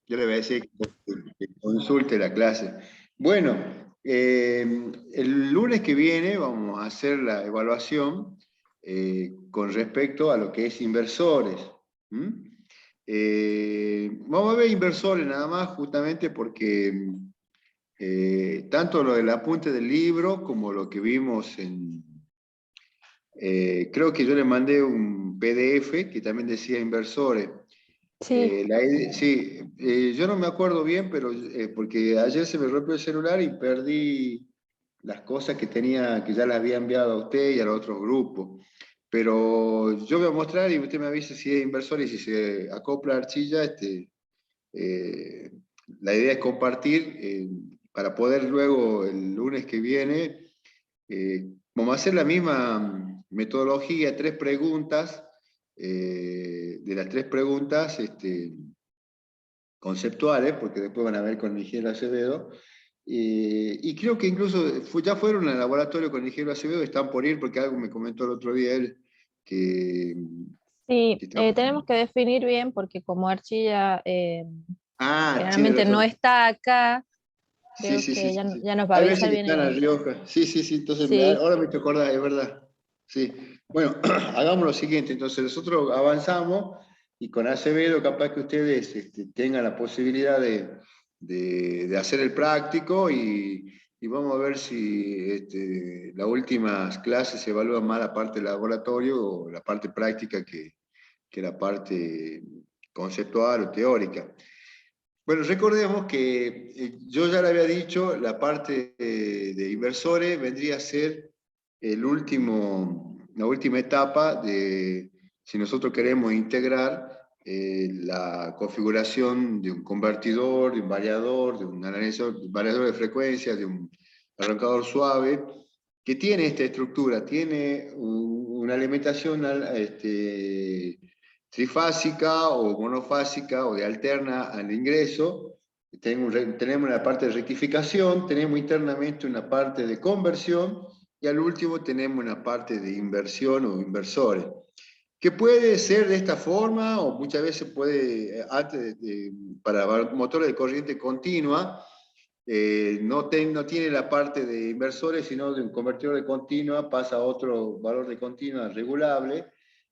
Yo le voy a decir que consulte la clase. Bueno, el lunes que viene vamos a hacer la evaluación con respecto a lo que es inversores. ¿Mm? Vamos a ver inversores nada más, justamente porque tanto lo del apunte del libro como lo que vimos en... creo que yo le mandé un PDF que también decía inversores. Sí, Sí, yo no me acuerdo bien, pero porque ayer se me rompió el celular y perdí las cosas que tenía, que ya las había enviado a usted y a los otros grupos. Pero yo voy a mostrar y usted me avisa si es inversor y si se acopla archilla. Eh, la idea es compartir para poder luego el lunes que viene, vamos a hacer la misma metodología, tres preguntas. De las tres preguntas, conceptuales, porque después van a ver con el ingeniero Acevedo, y creo que incluso ya fueron al laboratorio con el ingeniero Acevedo, están por ir, porque algo me comentó el otro día él, que, que sí, está... tenemos que definir bien porque como Archilla Ah, tiene generalmente no razón. está acá, Sí, creo sí, sí, que sí, ya, sí. ya nos va a Hay veces avisar que bien están a el... Rioja. Sí, sí, sí, entonces Sí, ahora me te acordás, es verdad. Sí. Bueno, hagamos lo siguiente, entonces nosotros avanzamos y con Acevedo capaz que ustedes tengan la posibilidad de hacer el práctico y vamos a ver si las últimas clases se evalúan más la parte laboratorio o la parte práctica que la parte conceptual o teórica. Bueno, recordemos que yo ya le había dicho, la parte de inversores vendría a ser la última etapa de si nosotros queremos integrar la configuración de un convertidor, de un variador, de un analizador, de un variador de frecuencia, de un arrancador suave, que tiene esta estructura, tiene una alimentación trifásica o monofásica o de alterna al ingreso. Tenemos una parte de rectificación, tenemos internamente una parte de conversión y al último tenemos una parte de inversión o inversores. Que puede ser de esta forma o muchas veces puede, para motores de corriente continua, no tiene la parte de inversores, sino de un convertidor de continua, pasa a otro valor de continua regulable,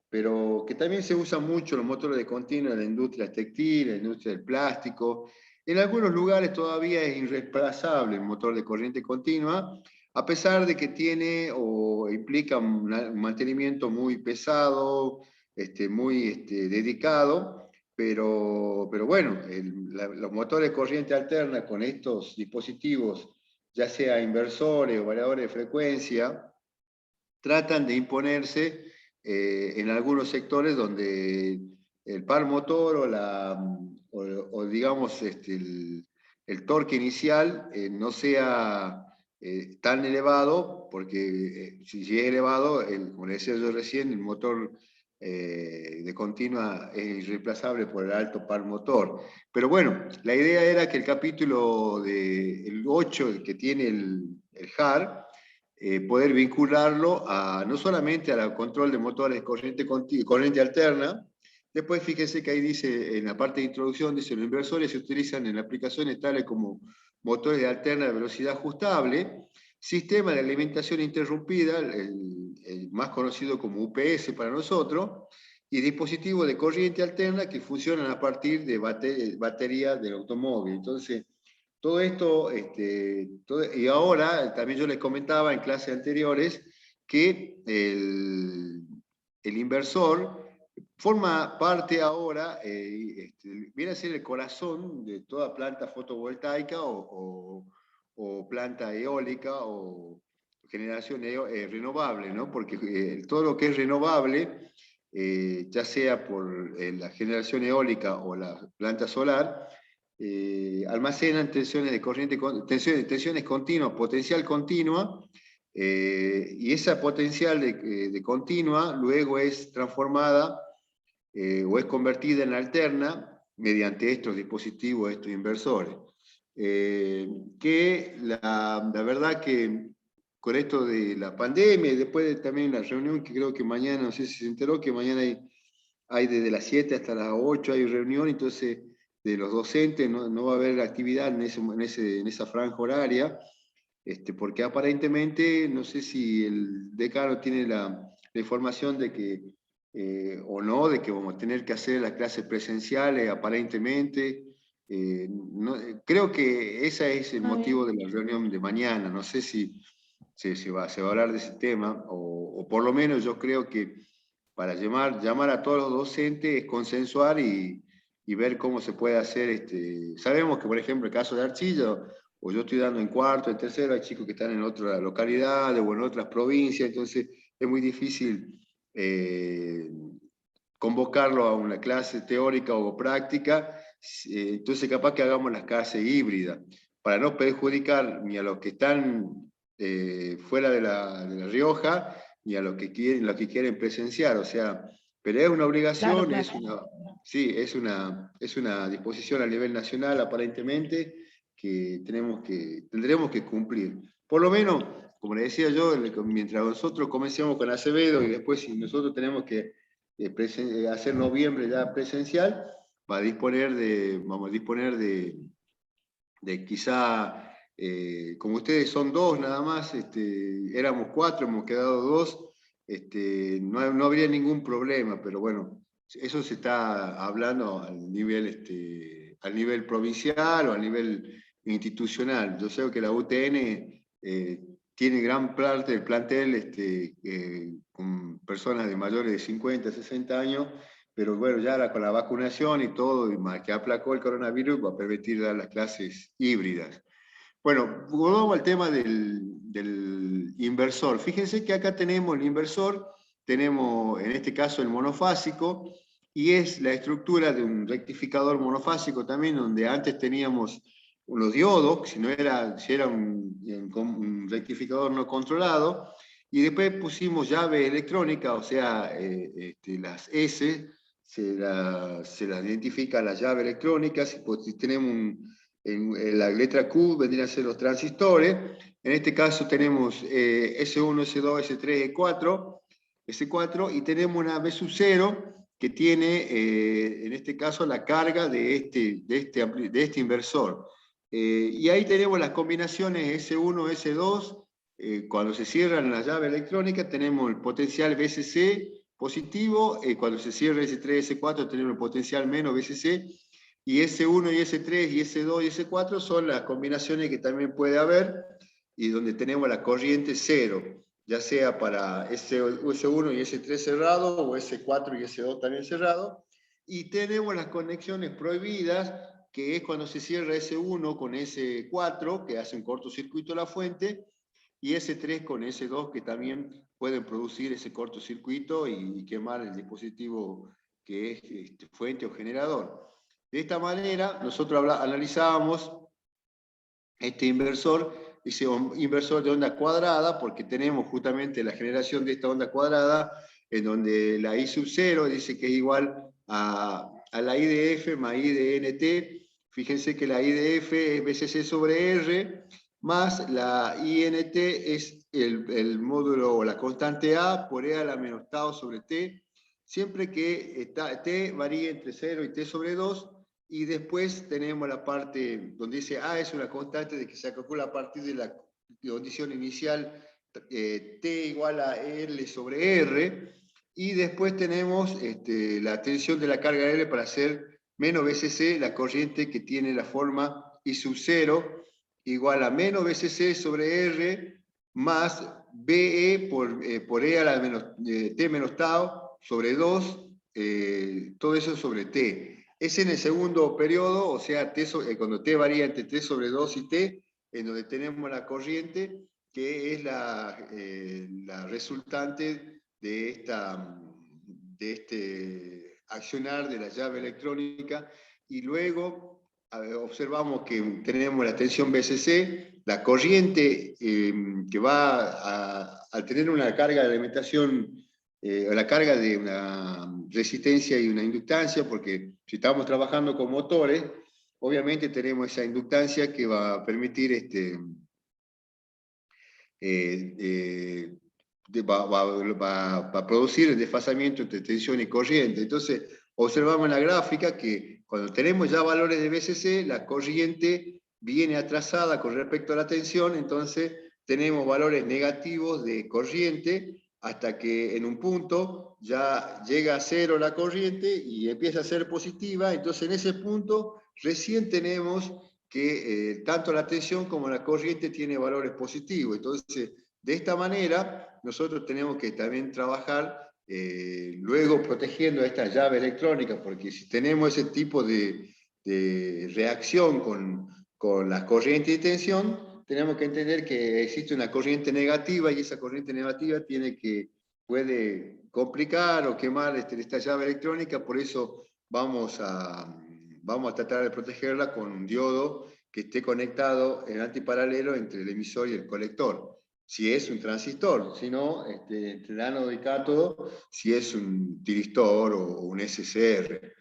pero que también se usa mucho los motores de continua en la industria textil, en la industria del plástico. En algunos lugares todavía es irreemplazable el motor de corriente continua, a pesar de que tiene o implica un mantenimiento muy pesado, muy dedicado, pero bueno, los motores de corriente alterna con estos dispositivos, ya sea inversores o variadores de frecuencia, tratan de imponerse en algunos sectores donde el par motor o digamos el torque inicial no sea tan elevado, porque si es elevado, como le decía yo recién, el motor de continua es irreemplazable por el alto par motor. Pero bueno, la idea era que el capítulo el 8, el que tiene el HAR, poder vincularlo no solamente al control de motores corriente alterna. Después fíjense que ahí dice, en la parte de introducción, dice, los inversores se utilizan en aplicaciones tales como motores de alterna de velocidad ajustable, sistema de alimentación interrumpida, el más conocido como UPS para nosotros, y dispositivos de corriente alterna que funcionan a partir de batería del automóvil. Entonces, todo esto, y ahora también yo les comentaba en clases anteriores que el inversor forma parte ahora, viene a ser el corazón de toda planta fotovoltaica o planta eólica o generación renovable, ¿no? Porque todo lo que es renovable, ya sea por la generación eólica o la planta solar, almacenan tensiones de corriente, tensiones continuas, potencial continua, y esa potencial de continua luego es transformada o es convertida en alterna mediante estos dispositivos, estos inversores. Que la verdad que con esto de la pandemia y después también la reunión que creo que mañana, no sé si se enteró que mañana hay desde las 7 hasta las 8 hay reunión, entonces de los docentes, no va a haber actividad en esa franja horaria, porque aparentemente, no sé si el decano tiene la información de que, o no, de que vamos a tener que hacer las clases presenciales aparentemente. Creo que ese es el Ah, motivo bien. de la reunión de mañana. No sé si se va a hablar de ese tema, o por lo menos yo creo que para llamar a todos los docentes es consensuar y ver cómo se puede hacer. Sabemos que, por ejemplo, el caso de Archillo, o yo estoy dando en cuarto, en tercero, hay chicos que están en otras localidades o en otras provincias, entonces es muy difícil convocarlo a una clase teórica o práctica, entonces capaz que hagamos las clases híbridas, para no perjudicar ni a los que están fuera de la Rioja, ni a los que quieren presenciar, o sea, pero es una Claro, obligación, claro. sí, es una disposición a nivel nacional aparentemente que tendremos que cumplir. Por lo menos, como le decía yo, mientras nosotros comencemos con Acevedo y después si nosotros tenemos que hacer noviembre ya presencial, vamos a disponer de quizá, como ustedes son dos nada más, éramos cuatro, hemos quedado dos, no habría ningún problema, pero bueno, eso se está hablando al nivel provincial o a nivel institucional. Yo sé que la UTN tiene gran parte del plantel con personas de mayores de 50, 60 años, pero bueno, ya con la vacunación y todo, y más que aplacó el coronavirus, va a permitir dar las clases híbridas. Bueno, volvamos al tema del inversor. Fíjense que acá tenemos el inversor, tenemos en este caso el monofásico, y es la estructura de un rectificador monofásico también, donde antes teníamos unos diodos, si era un rectificador no controlado, y después pusimos llave electrónica, o sea, las S, se las identifica la llave electrónica, si tenemos en la letra Q vendrían a ser los transistores. En este caso tenemos S1, S2, S3, E4, S4, y tenemos una B sub 0 que tiene, en este caso, la carga de este inversor. Y ahí tenemos las combinaciones S1, S2. Cuando se cierran la llave electrónica tenemos el potencial VCC positivo, cuando se cierra S3, S4 tenemos el potencial menos VCC, y S1 y S3 y S2 y S4 son las combinaciones que también puede haber, y donde tenemos la corriente cero, ya sea para S1 y S3 cerrado, o S4 y S2 también cerrado, y tenemos las conexiones prohibidas, que es cuando se cierra S1 con S4, que hace un cortocircuito a la fuente, y S3 con S2, que también pueden producir ese cortocircuito y quemar el dispositivo que es fuente o generador. De esta manera, nosotros analizábamos este inversor, ese inversor de onda cuadrada, porque tenemos justamente la generación de esta onda cuadrada, en donde la I sub 0 dice que es igual a la I de F más I de NT. Fíjense que la I de F es BCC sobre R, más la INT es el módulo o la constante A por E a la menos tau sobre T, siempre que T varíe entre 0 y T sobre 2, y después tenemos la parte donde dice A es una constante de que se calcula a partir de la condición inicial T igual a L sobre R, y después tenemos la tensión de la carga L para hacer menos BCC, la corriente que tiene la forma I sub 0 igual a menos BCC sobre R más BE por E a la menos, T menos tau sobre 2, todo eso sobre T. Es en el segundo periodo, o sea, cuando T varía entre T sobre 2 y T, en donde tenemos la corriente, que es la resultante de este accionar de la llave electrónica, y luego observamos que tenemos la tensión BCC, la corriente que va al tener una carga de alimentación, la carga de una resistencia y una inductancia, porque si estamos trabajando con motores, obviamente tenemos esa inductancia que va a permitir va a producir el desfasamiento entre tensión y corriente. Entonces, observamos en la gráfica que Cuando tenemos ya valores de BCC, la corriente viene atrasada con respecto a la tensión, entonces tenemos valores negativos de corriente hasta que en un punto ya llega a cero la corriente y empieza a ser positiva, entonces en ese punto recién tenemos que tanto la tensión como la corriente tiene valores positivos. Entonces, de esta manera, nosotros tenemos que también trabajar luego protegiendo esta llave electrónica, porque si tenemos ese tipo de reacción con las corrientes de tensión, tenemos que entender que existe una corriente negativa y esa corriente negativa puede complicar o quemar esta llave electrónica, por eso vamos a tratar de protegerla con un diodo que esté conectado en antiparalelo entre el emisor y el colector. Si es un transistor, si no, entre el ánodo y cátodo, si es un tiristor o un SCR.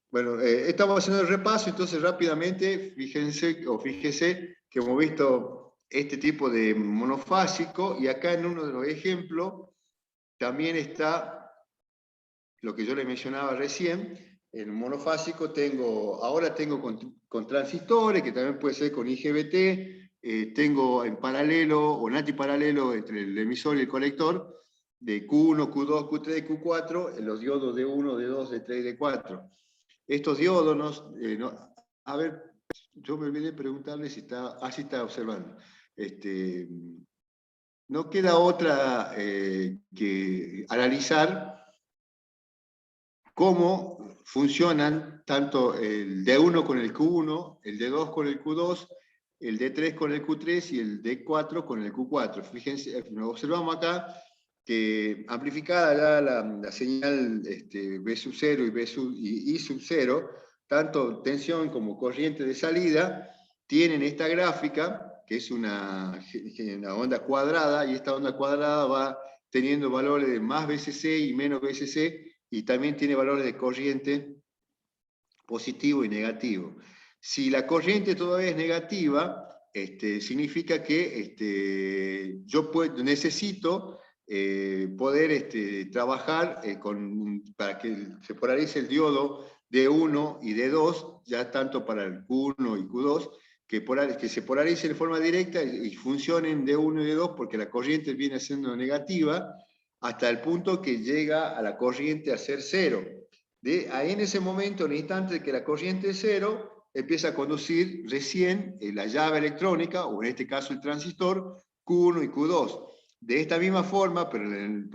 Bueno, estamos haciendo el repaso, entonces rápidamente, fíjense que hemos visto este tipo de monofásico, y acá en uno de los ejemplos también está lo que yo le mencionaba recién. En monofásico ahora tengo con transistores, que también puede ser con IGBT, tengo en paralelo o en antiparalelo entre el emisor y el colector, de Q1, Q2, Q3, Q4, en los diodos D1, D2, D3, D4. Estos diodos, a ver, yo me olvidé preguntarle si está observando. No queda otra que analizar cómo funcionan tanto el D1 con el Q1, el D2 con el Q2, el D3 con el Q3 y el D4 con el Q4. Fíjense, observamos acá que amplificada ya la señal B sub 0 y I sub 0, tanto tensión como corriente de salida, tienen esta gráfica, que es una onda cuadrada, y esta onda cuadrada va teniendo valores de más BCC y menos BCC, y también tiene valores de corriente positivo y negativo. Si la corriente todavía es negativa, significa que yo necesito poder trabajar para que se polarice el diodo D1 y D2, ya tanto para el Q1 y Q2, que se polarice de forma directa y funcionen D1 y D2, porque la corriente viene siendo negativa, hasta el punto que llega a la corriente a ser cero. Ahí en ese momento, en el instante que la corriente es cero, empieza a conducir recién la llave electrónica, o en este caso el transistor, Q1 y Q2. De esta misma forma, pero en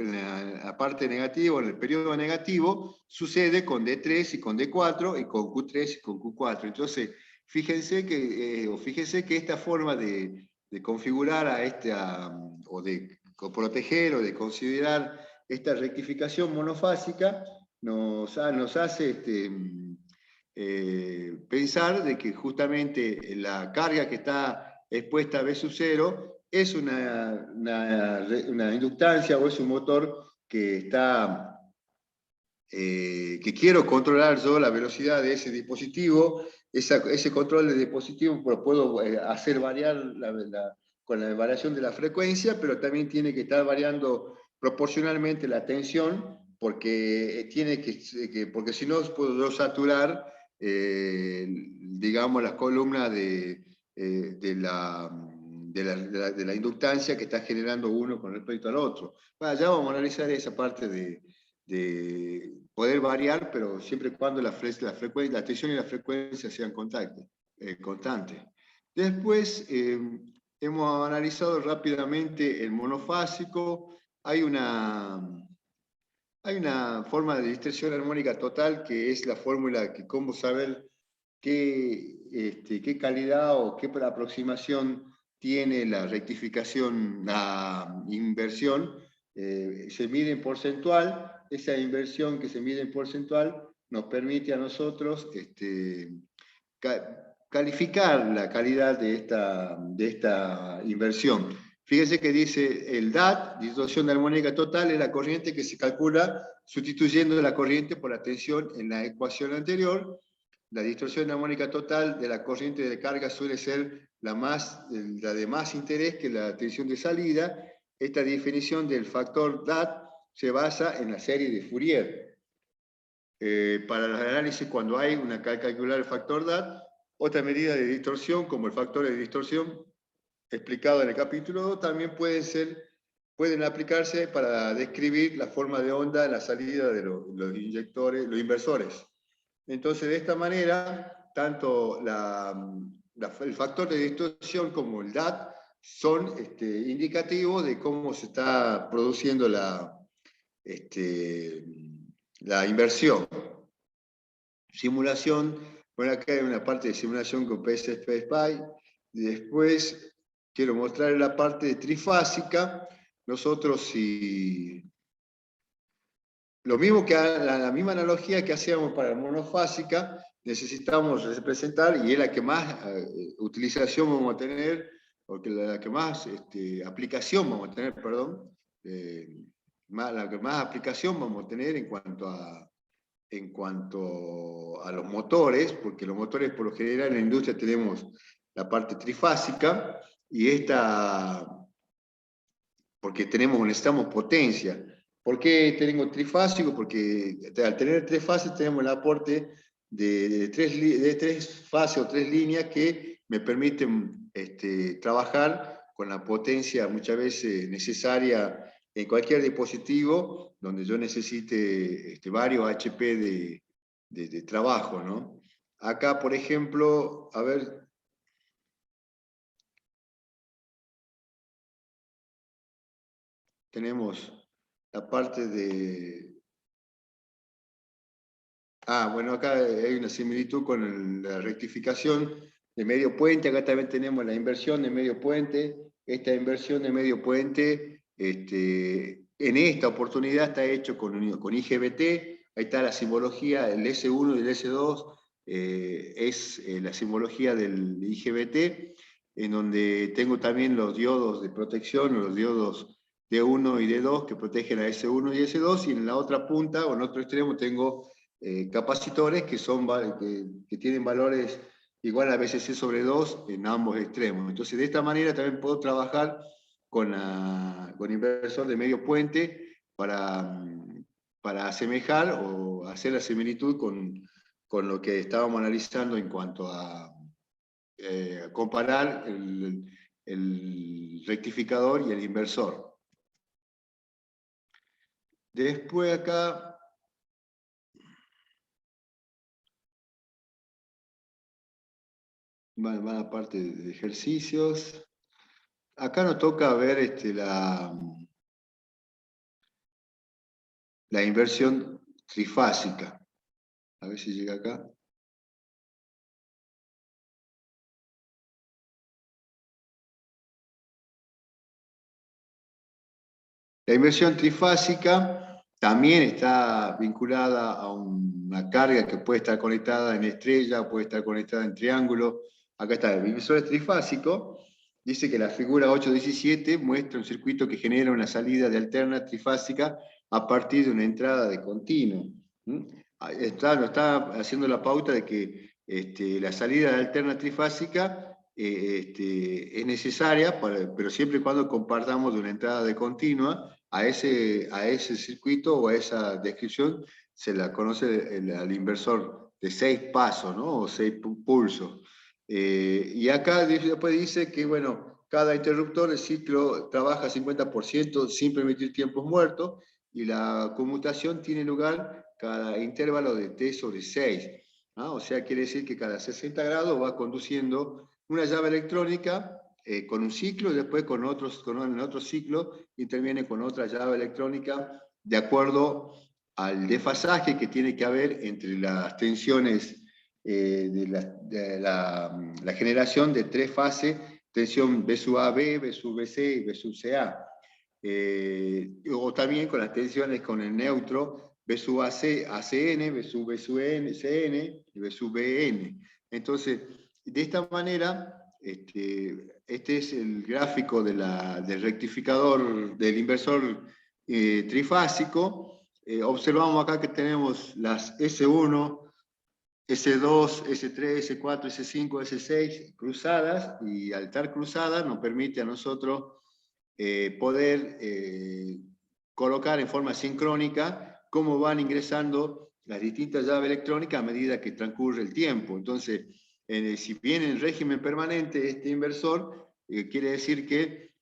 la parte negativa, en el periodo negativo, sucede con D3 y con D4, y con Q3 y con Q4. Entonces, fíjense que esta forma de configurar o de proteger o de considerar esta rectificación monofásica nos hace pensar de que justamente la carga que está expuesta a B sub 0 es una inductancia o es un motor que que quiero controlar yo la velocidad de ese dispositivo. Ese control del dispositivo lo puedo hacer variar con la variación de la frecuencia, pero también tiene que estar variando proporcionalmente la tensión, porque porque si no puedo yo saturar, digamos, las columnas de la inductancia que está generando uno con respecto al otro. Bueno, ya vamos a analizar esa parte de poder variar, pero siempre y cuando la tensión y la frecuencia sean constantes. Después, hemos analizado rápidamente el monofásico. Hay una forma de distorsión armónica total, que es la fórmula que cómo saber qué calidad o qué aproximación tiene la rectificación, la inversión. Se mide en porcentual. Esa inversión que se mide en porcentual nos permite a nosotros calificar la calidad de esta inversión. Fíjense que dice el DAT, distorsión armónica total, es la corriente que se calcula sustituyendo la corriente por la tensión en la ecuación anterior. La distorsión armónica total de la corriente de carga suele ser la de más interés que la tensión de salida. Esta definición del factor DAT se basa en la serie de Fourier. para el análisis cuando hay una calcular el factor DAT, otra medida de distorsión, como el factor de distorsión explicado en el capítulo 2, también pueden aplicarse para describir la forma de onda en la salida de los inyectores, los inversores. Entonces, de esta manera, tanto el factor de distorsión como el DAT son indicativos de cómo se está produciendo la inversión. Simulación, bueno, acá hay una parte de simulación con PSP-SPY, y después quiero mostrar la parte de trifásica. Nosotros, si lo mismo que la misma analogía que hacíamos para la monofásica, necesitamos representar, y es la que más utilización vamos a tener, porque la que más aplicación vamos a tener, perdón, la que más aplicación vamos a tener en cuanto a los motores, porque los motores por lo general en la industria tenemos la parte trifásica, y porque necesitamos potencia. ¿Por qué tengo trifásico? Porque al tener 3 fases tenemos el aporte de tres fases o 3 líneas que me permiten trabajar con la potencia muchas veces necesaria en cualquier dispositivo donde yo necesite varios HP de trabajo, ¿no? Acá, por ejemplo, a ver, tenemos la parte de... bueno, acá hay una similitud con la rectificación de medio puente. Acá también tenemos la inversión de medio puente. Esta inversión de medio puente, en esta oportunidad está hecho con IGBT. Ahí está la simbología, el S1 y el S2 es la simbología del IGBT, en donde tengo también los diodos de protección, los diodos D1 y D2 que protegen a S1 y S2, y en la otra punta o en otro extremo tengo capacitores que tienen valores igual a BCC sobre 2 en ambos extremos. Entonces, de esta manera también puedo trabajar con inversor de medio puente para asemejar o hacer la similitud con lo que estábamos analizando en cuanto a comparar el rectificador y el inversor. Después acá van a parte de ejercicios. Acá nos toca ver la inversión trifásica. A ver si llega acá. La inversión trifásica también está vinculada a una carga que puede estar conectada en estrella, puede estar conectada en triángulo. Acá está, el inversor es trifásico. Dice que la figura 8.17 muestra un circuito que genera una salida de alterna trifásica a partir de una entrada de continuo. Nos está haciendo la pauta de que la salida de alterna trifásica es necesaria, pero siempre y cuando compartamos de una entrada de continua. A ese circuito o a esa descripción se la conoce al inversor de 6 pasos, ¿no? O 6 pulsos. Y acá después dice que, bueno, cada interruptor del ciclo trabaja 50% sin permitir tiempos muertos, y la conmutación tiene lugar cada intervalo de t sobre 6. ¿No? O sea, quiere decir que cada 60 grados va conduciendo una llave electrónica con un ciclo, y después en otro ciclo interviene con otra llave electrónica de acuerdo al desfasaje que tiene que haber entre las tensiones de la generación de 3 fases, tensión B sub AB, B sub BC y B sub CA. O también con las tensiones con el neutro B sub AC, ACN, B sub BN, CN y B sub BN. Entonces, de esta manera, este es el gráfico del rectificador, del inversor trifásico. Observamos acá que tenemos las S1, S2, S3, S4, S5, S6 cruzadas, y al estar cruzadas nos permite a nosotros poder colocar en forma sincrónica cómo van ingresando las distintas llaves electrónicas a medida que transcurre el tiempo. Entonces, si viene en régimen permanente este inversor, quiere decir que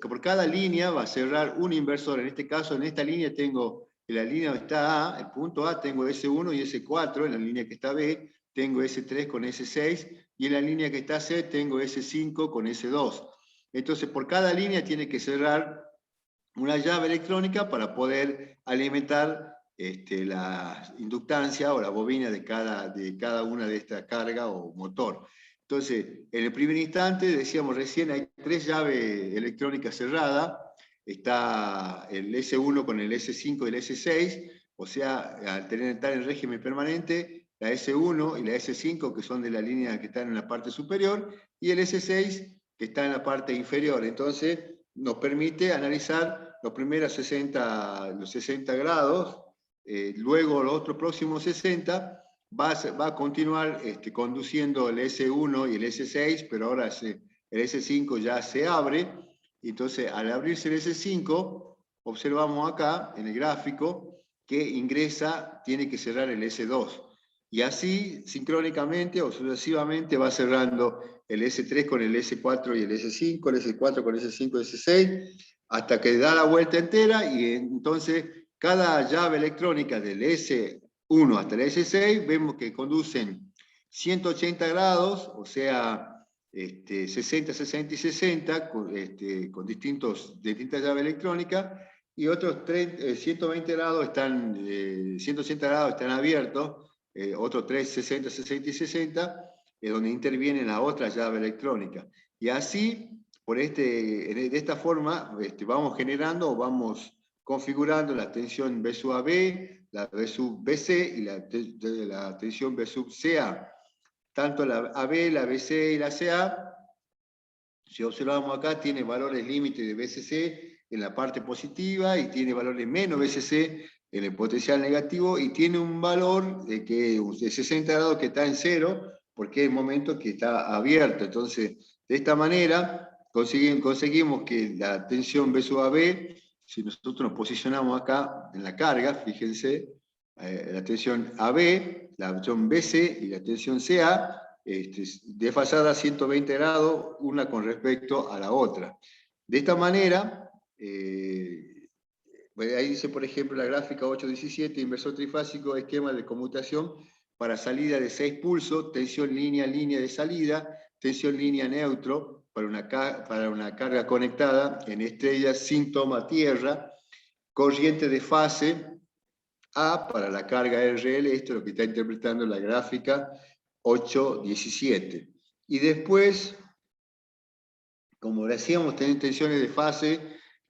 por cada línea va a cerrar un inversor. En este caso, en esta línea tengo, en la línea donde está A, el punto A, tengo S1 y S4, en la línea que está B, tengo S3 con S6, y en la línea que está C, tengo S5 con S2. Entonces, por cada línea tiene que cerrar una llave electrónica para poder alimentar la inductancia o la bobina de cada una de estas cargas o motor. Entonces, en el primer instante, decíamos recién, hay 3 llaves electrónicas cerradas. Está el S1 con el S5 y el S6, o sea, al estar en régimen permanente, la S1 y la S5, que son de la línea que están en la parte superior, y el S6, que está en la parte inferior. Entonces, nos permite analizar los primeros 60 grados, luego los otros próximos 60 va a continuar conduciendo el S1 y el S6, pero ahora el S5 ya se abre. Entonces, al abrirse el S5, observamos acá en el gráfico que ingresa, tiene que cerrar el S2. Y así, sincrónicamente o sucesivamente, va cerrando el S3 con el S4 y el S5, el S4 con el S5 y el S6, hasta que da la vuelta entera, y entonces cada llave electrónica del S1 hasta el S6 vemos que conducen 180 grados, o sea, 60, 60 y 60, con distintas llaves electrónicas, y otros 120 grados 180 grados están abiertos, otros 3, 60, 60 y 60, donde interviene la otra llave electrónica. Y así, de esta forma, vamos generando o vamos configurando la tensión B sub AB, la B sub BC y la tensión B sub CA. Tanto la AB, la BC y la CA, si observamos acá, tiene valores límite de BCC en la parte positiva y tiene valores menos BCC en el potencial negativo, y tiene un valor de 60 grados que está en cero, porque es el momento que está abierto. Entonces, de esta manera, conseguimos que la tensión B sub AB, si nosotros nos posicionamos acá en la carga, fíjense, la tensión AB, la tensión BC y la tensión CA, desfasada a 120 grados una con respecto a la otra. De esta manera, ahí dice, por ejemplo, la gráfica 8.17, inversor trifásico, esquema de conmutación para salida de 6 pulsos, tensión línea, línea de salida, tensión línea neutro para una carga conectada en estrellas sin toma tierra, corriente de fase A para la carga RL, esto es lo que está interpretando la gráfica 8.17. Y después, como decíamos, tenemos tensiones de fase,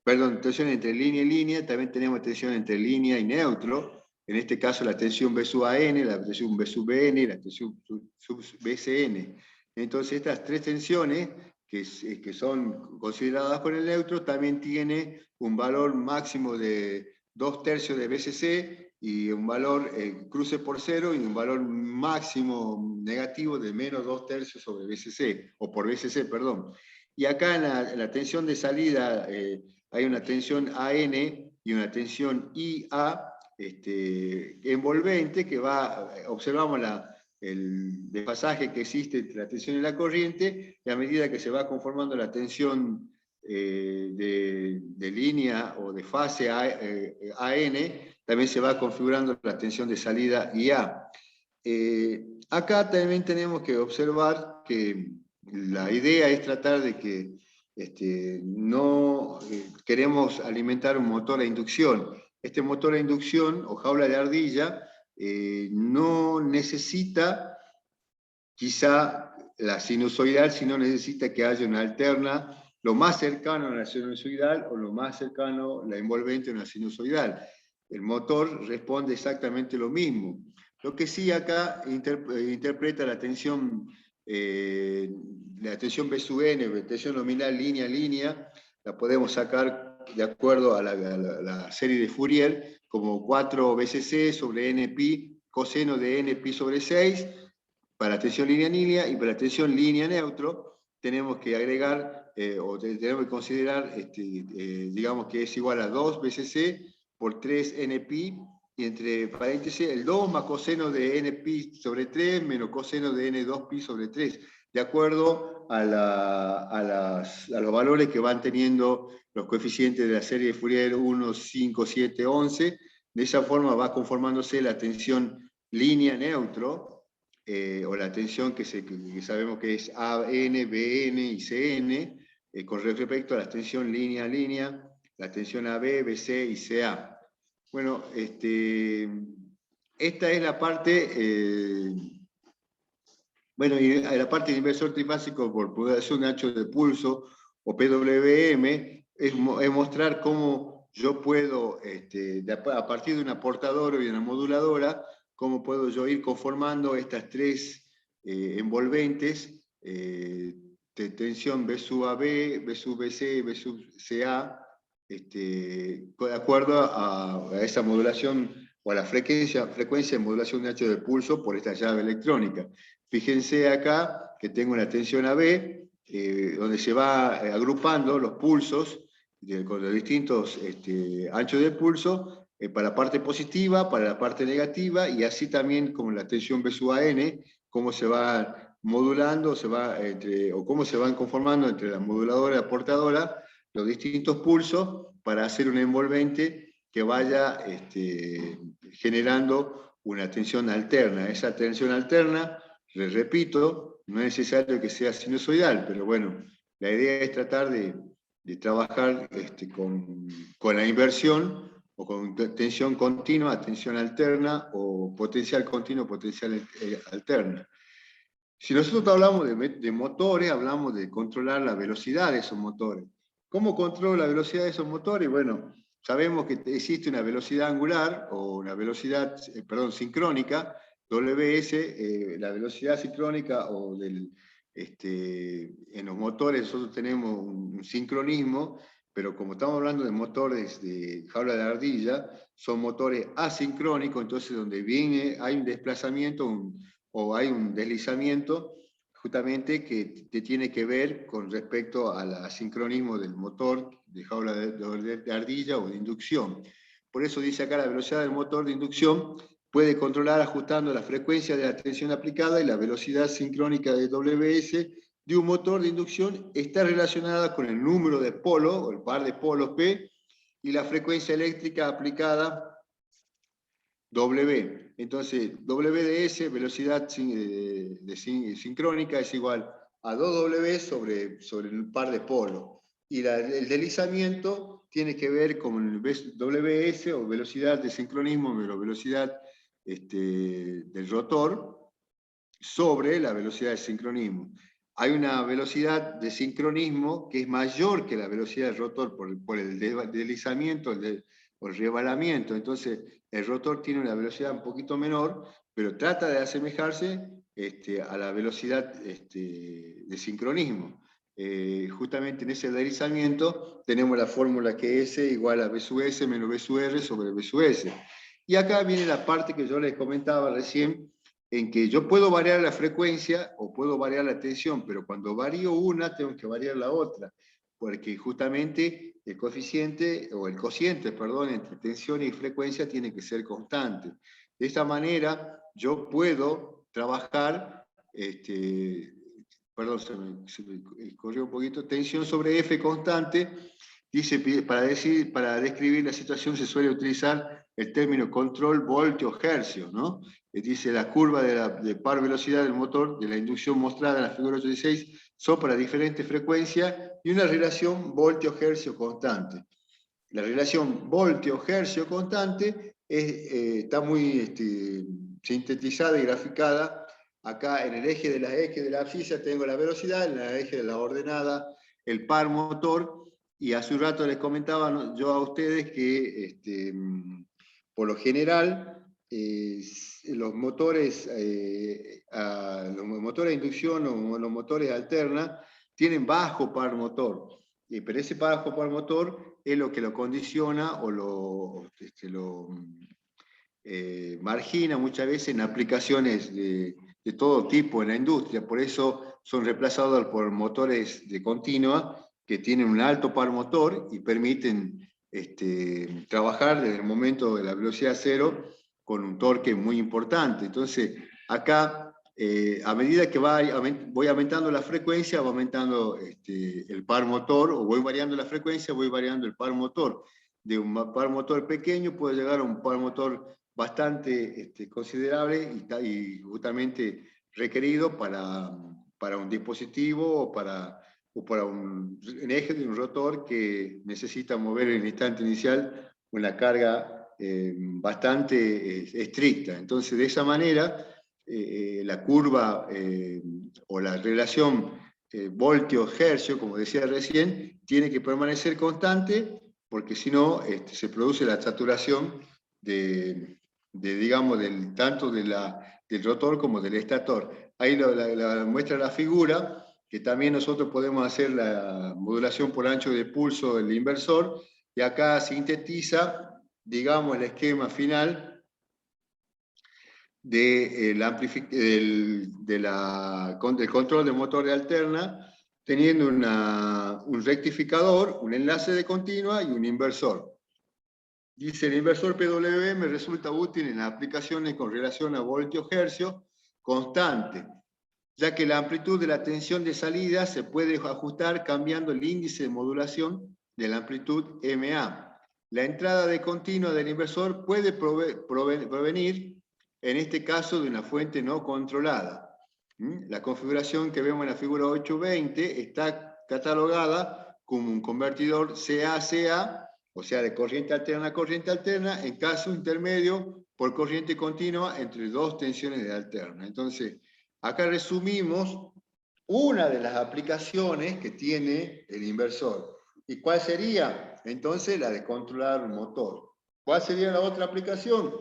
tensiones entre línea y línea, también tenemos tensión entre línea y neutro, en este caso la tensión B sub AN, la tensión B sub BN y la tensión sub BCN. Entonces estas 3 tensiones, que son consideradas con el neutro, también tiene un valor máximo de 2/3 de BCC, y un valor cruce por cero, y un valor máximo negativo de menos 2/3 sobre BCC, o por BCC, perdón. Y acá en la tensión de salida hay una tensión AN y una tensión IA envolvente, que observamos el desfasaje que existe entre la tensión y la corriente, y a medida que se va conformando la tensión de línea o de fase AN, también se va configurando la tensión de salida IA. Acá también tenemos que observar que la idea es tratar de que no queremos alimentar un motor a inducción. Este motor a inducción o jaula de ardilla no necesita quizá la sinusoidal, sino necesita que haya una alterna lo más cercano a la sinusoidal o lo más cercano la envolvente a una sinusoidal. El motor responde exactamente lo mismo. Lo que sí acá interpreta la tensión B sub n, tensión nominal línea a línea, la podemos sacar de acuerdo a la serie de Fourier como 4 BCC sobre npi coseno de npi sobre 6 para la tensión línea a línea, y para la tensión línea neutro tenemos que agregar o tenemos que considerar, digamos que es igual a 2 BCC por 3 npi, y entre paréntesis el 2 más coseno de n pi sobre 3 menos coseno de n 2 pi sobre 3, de acuerdo a los valores que van teniendo los coeficientes de la serie de Fourier 1, 5, 7, 11. De esa forma va conformándose la tensión línea neutro, o la tensión que sabemos que es AN, BN y CN, con respecto a la tensión línea-línea, la tensión AB, BC y CA. Bueno, esta es la parte, bueno, y la parte del inversor trifásico por pulsación ancho de pulso, o PWM, es mostrar cómo yo puedo, a partir de un aportador y una moduladora, cómo puedo yo ir conformando estas tres envolventes, de tensión B sub AB, B sub BC, B sub CA, de acuerdo a esa modulación o a la frecuencia de modulación de ancho de pulso por esta llave electrónica. Fíjense acá que tengo una tensión AB, donde se va agrupando los pulsos con los distintos anchos de pulso, para la parte positiva, para la parte negativa, y así también como la tensión B sub AN, cómo se va modulando, o cómo se van conformando entre la moduladora y la portadora los distintos pulsos para hacer un envolvente que vaya generando una tensión alterna. Esa tensión alterna, les repito, no es necesario que sea sinusoidal, pero bueno, la idea es tratar de trabajar con la inversión, o con tensión continua, tensión alterna, o potencial continuo, potencial alterna. Si nosotros hablamos de motores, hablamos de controlar la velocidad de esos motores. ¿Cómo controlo la velocidad de esos motores? Bueno, sabemos que existe una velocidad angular, o una velocidad, sincrónica, WS, la velocidad sincrónica, o en los motores nosotros tenemos un sincronismo, pero como estamos hablando de motores de jaula de ardilla, son motores asincrónicos, entonces donde hay un desplazamiento, o hay un deslizamiento, justamente que tiene que ver con respecto al asincronismo del motor de jaula de ardilla o de inducción. Por eso dice acá, la velocidad del motor de inducción puede controlar ajustando la frecuencia de la tensión aplicada, y la velocidad sincrónica de WS de un motor de inducción está relacionada con el número de polos, o el par de polos P, y la frecuencia eléctrica aplicada, W. Entonces, W de S, velocidad sincrónica, es igual a 2W sobre el par de polos. Y el deslizamiento tiene que ver con el WS, o velocidad de sincronismo, menos velocidad del rotor, sobre la velocidad de sincronismo. Hay una velocidad de sincronismo que es mayor que la velocidad del rotor por el deslizamiento, o el rebalamiento. Entonces, el rotor tiene una velocidad un poquito menor, pero trata de asemejarse a la velocidad de sincronismo. Justamente en ese deslizamiento tenemos la fórmula que S igual a B sub S menos B sub R sobre B sub S. Y acá viene la parte que yo les comentaba recién, en que yo puedo variar la frecuencia o puedo variar la tensión, pero cuando varío una tengo que variar la otra, porque justamente el coeficiente, o el cociente, perdón, entre tensión y frecuencia tiene que ser constante. De esta manera yo puedo trabajar, perdón, se me corrió un poquito, tensión sobre F constante. Dice, para describir la situación se suele utilizar el término control voltio-hercio, ¿no? Dice, la curva de par velocidad del motor de la inducción mostrada en la figura 86 son para diferentes frecuencias y una relación voltio-hercio constante. La relación voltio-hercio constante está muy sintetizada y graficada. Acá en el eje de la abscissa tengo la velocidad, en el eje de la ordenada el par motor, y hace un rato les comentaba yo a ustedes que por lo general los motores de inducción o los motores alterna tienen bajo par motor, pero ese bajo par motor es lo que lo condiciona o lo margina muchas veces en aplicaciones de todo tipo en la industria. Por eso son reemplazados por motores de continua que tienen un alto par motor y permiten trabajar desde el momento de la velocidad cero con un torque muy importante. Entonces, acá, a medida que voy aumentando la frecuencia, va aumentando el par motor, o voy variando la frecuencia, voy variando el par motor. De un par motor pequeño puedo llegar a un par motor bastante considerable y justamente requerido para un dispositivo o para un eje de un rotor que necesita mover en el instante inicial una carga bastante estricta. Entonces, de esa manera, la curva o la relación voltio-hercio, como decía recién, tiene que permanecer constante, porque si no, se produce la saturación digamos, tanto del rotor como del estator. Ahí muestra la figura, que también nosotros podemos hacer la modulación por ancho de pulso del inversor, y acá sintetiza, digamos, el esquema final del control de motor de alterna, teniendo un rectificador, un enlace de continua y un inversor. Dice, el inversor PWM resulta útil en aplicaciones con relación a voltio-hercio constante, ya que la amplitud de la tensión de salida se puede ajustar cambiando el índice de modulación de la amplitud MA. La entrada de continua del inversor puede provenir, en este caso, de una fuente no controlada. La configuración que vemos en la figura 820 está catalogada como un convertidor CA-CA, o sea, de corriente alterna a corriente alterna, en caso intermedio por corriente continua entre dos tensiones de alterna. Entonces, acá resumimos una de las aplicaciones que tiene el inversor. ¿Y cuál sería? Entonces, la de controlar un motor. ¿Cuál sería la otra aplicación?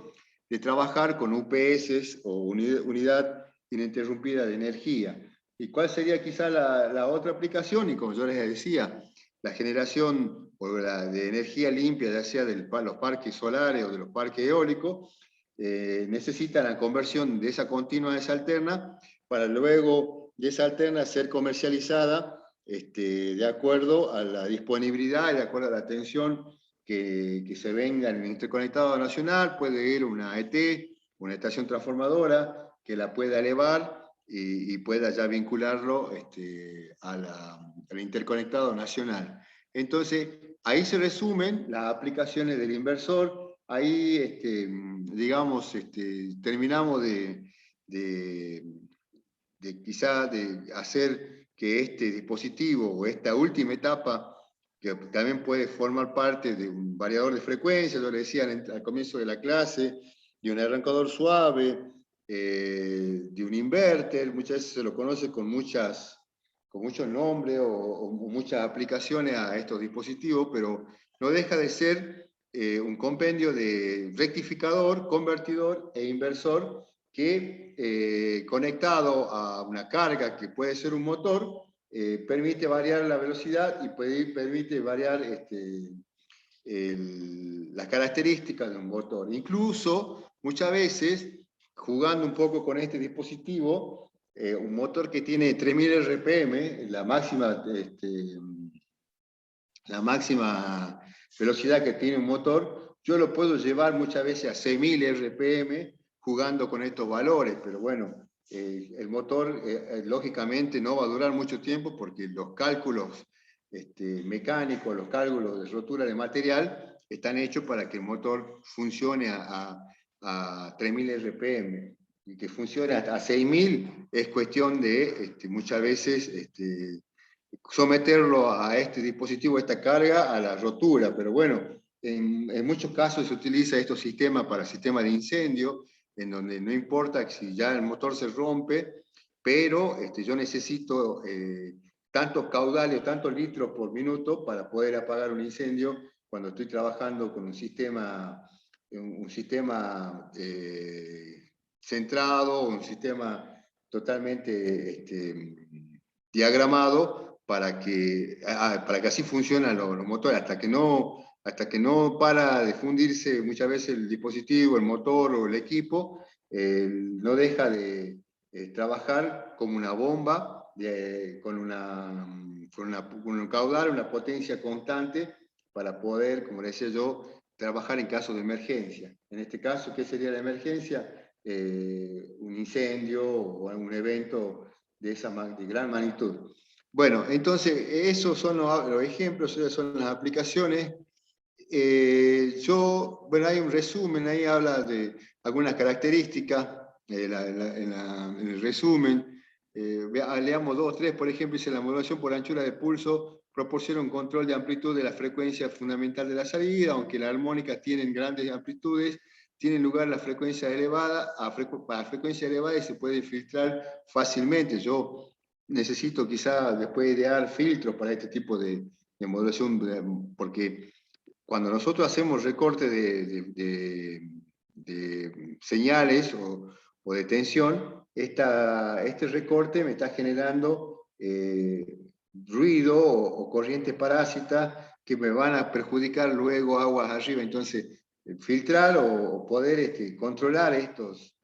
De trabajar con UPS o unidad ininterrumpida de energía. ¿Y cuál sería quizá la otra aplicación? Y como yo les decía, la generación de energía limpia, ya sea de los parques solares o de los parques eólicos, necesita la conversión de esa continua a esa alterna, para luego de esa alterna ser comercializada de acuerdo a la disponibilidad y de acuerdo a la tensión que se venga en el interconectado nacional. Puede ir una ET, una estación transformadora, que la pueda elevar y pueda ya vincularlo al interconectado nacional. Entonces, ahí se resumen las aplicaciones del inversor. Ahí, digamos, terminamos quizá de hacer que este dispositivo o esta última etapa, que también puede formar parte de un variador de frecuencia, yo le decía al comienzo de la clase, de un arrancador suave, de un inverter, muchas veces se lo conoce con muchos nombres o muchas aplicaciones a estos dispositivos, pero no deja de ser un compendio de rectificador, convertidor e inversor, que conectado a una carga que puede ser un motor, permite variar la velocidad y permite variar las características de un motor. Incluso, muchas veces, jugando un poco con este dispositivo, un motor que tiene 3000 RPM, la máxima velocidad que tiene un motor, yo lo puedo llevar muchas veces a 6000 RPM jugando con estos valores, pero bueno, el motor lógicamente no va a durar mucho tiempo, porque los cálculos mecánicos, los cálculos de rotura de material están hechos para que el motor funcione a 3000 RPM, y que funcione a 6000 es cuestión de muchas veces someterlo a este dispositivo, a esta carga, a la rotura. Pero bueno, en muchos casos se utiliza estos sistemas para sistemas de incendio, en donde no importa si ya el motor se rompe, pero yo necesito tantos caudales o tantos litros por minuto para poder apagar un incendio cuando estoy trabajando con un sistema centrado, un sistema totalmente diagramado para que así funcionen los motores. Hasta que no para de fundirse muchas veces el dispositivo, el motor o el equipo, no deja de trabajar como una bomba, con un caudal, una potencia constante, para poder, como decía yo, trabajar en caso de emergencia. En este caso, ¿qué sería la emergencia? Un incendio o un evento de gran magnitud. Bueno, entonces, esos son los ejemplos, esas son las aplicaciones. Bueno, hay un resumen, ahí habla de algunas características en el resumen. Leamos dos, tres, por ejemplo, dice la modulación por anchura de pulso proporciona un control de amplitud de la frecuencia fundamental de la salida, aunque las armónicas tienen grandes amplitudes, tienen lugar la frecuencia elevada, a frecuencia elevada y se puede filtrar fácilmente. Yo necesito quizá después idear filtros para este tipo de modulación, porque cuando nosotros hacemos recorte de señales o de tensión, este recorte me está generando ruido o corrientes parásitas que me van a perjudicar luego aguas arriba. Entonces, filtrar o poder controlar estos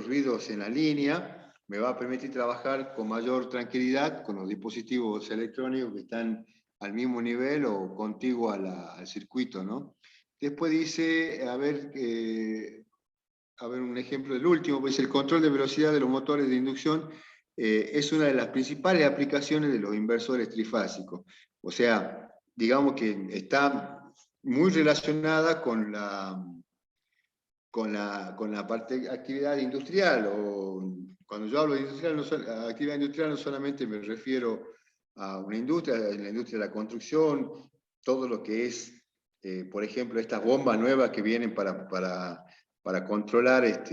ruidos en la línea me va a permitir trabajar con mayor tranquilidad con los dispositivos electrónicos que están al mismo nivel o contiguo al circuito, ¿no? Después dice, a ver un ejemplo del último, pues el control de velocidad de los motores de inducción es una de las principales aplicaciones de los inversores trifásicos. O sea, digamos que está muy relacionada con la parte actividad industrial. Cuando yo hablo de actividad industrial no solamente me refiero a una industria, en la industria de la construcción, todo lo que es, por ejemplo, estas bombas nuevas que vienen para controlar